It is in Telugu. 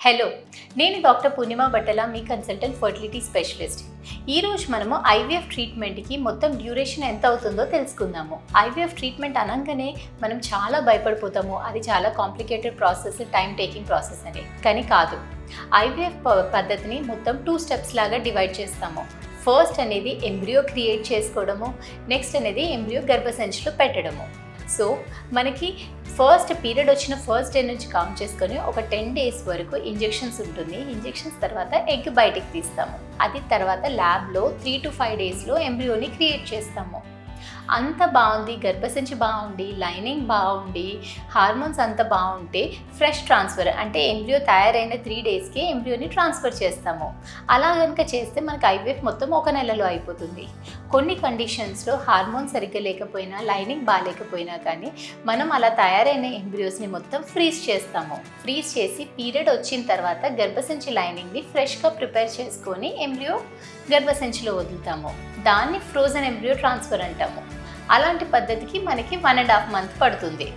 హలో, నేను డాక్టర్ పూర్ణిమ బట్టల, మీ కన్సల్టెంట్ ఫర్టిలిటీ స్పెషలిస్ట్. ఈరోజు మనము ఐవీఎఫ్ ట్రీట్మెంట్కి మొత్తం డ్యూరేషన్ ఎంత అవుతుందో తెలుసుకుందాము. ఐవీఎఫ్ ట్రీట్మెంట్ అనగానే మనం చాలా భయపడిపోతాము, అది చాలా complicated process, time taking process అని. కానీ కాదు, ఐవీఎఫ్ పద్ధతిని మొత్తం 2 స్టెప్స్ లాగా డివైడ్ చేస్తాము. ఫస్ట్ అనేది ఎంబ్రియో క్రియేట్ చేసుకోవడము, నెక్స్ట్ అనేది ఎంబ్రియో గర్భసంచిలో పెట్టడము. సో మనకి ఫస్ట్ పీరియడ్ వచ్చిన ఫస్ట్ డే నుంచి కౌంట్ చేసుకొని ఒక 10 days వరకు ఇంజెక్షన్స్ ఉంటుంది. ఇంజెక్షన్స్ తర్వాత ఎగ్ బయటికి తీస్తాము. అది తర్వాత ల్యాబ్లో 3 to 5 daysలో ఎంబ్రియోని క్రియేట్ చేస్తాము. అంత బాగుంది, గర్భసంచి బాగుండి, లైనింగ్ బాగుండి, హార్మోన్స్ అంత బాగుంటే ఫ్రెష్ ట్రాన్స్ఫర్ అంటే ఎంబ్రియో తయారైన 3 daysకి ఎంబ్రియోని ట్రాన్స్ఫర్ చేస్తాము. అలా కనుక చేస్తే మనకి ఐవీఎఫ్ మొత్తం 1 నెలలో అయిపోతుంది. కొన్ని కండిషన్స్లో హార్మోన్స్ సరిగ్గా లేకపోయినా, లైనింగ్ బాగాలేకపోయినా కానీ మనం అలా తయారైన ఎంబ్రియోస్ని మొత్తం ఫ్రీజ్ చేస్తాము. ఫ్రీజ్ చేసి పీరియడ్ వచ్చిన తర్వాత గర్భసంచి లైనింగ్ని ఫ్రెష్గా ప్రిపేర్ చేసుకొని ఎంబ్రియో గర్భసంచిలో వదులుతాము. దాన్ని ఫ్రోజన్ ఎంబ్రియో ట్రాన్స్ఫర్ అంటాము. అలాంటి పద్ధతికి మనకి 1.5 months పడుతుంది.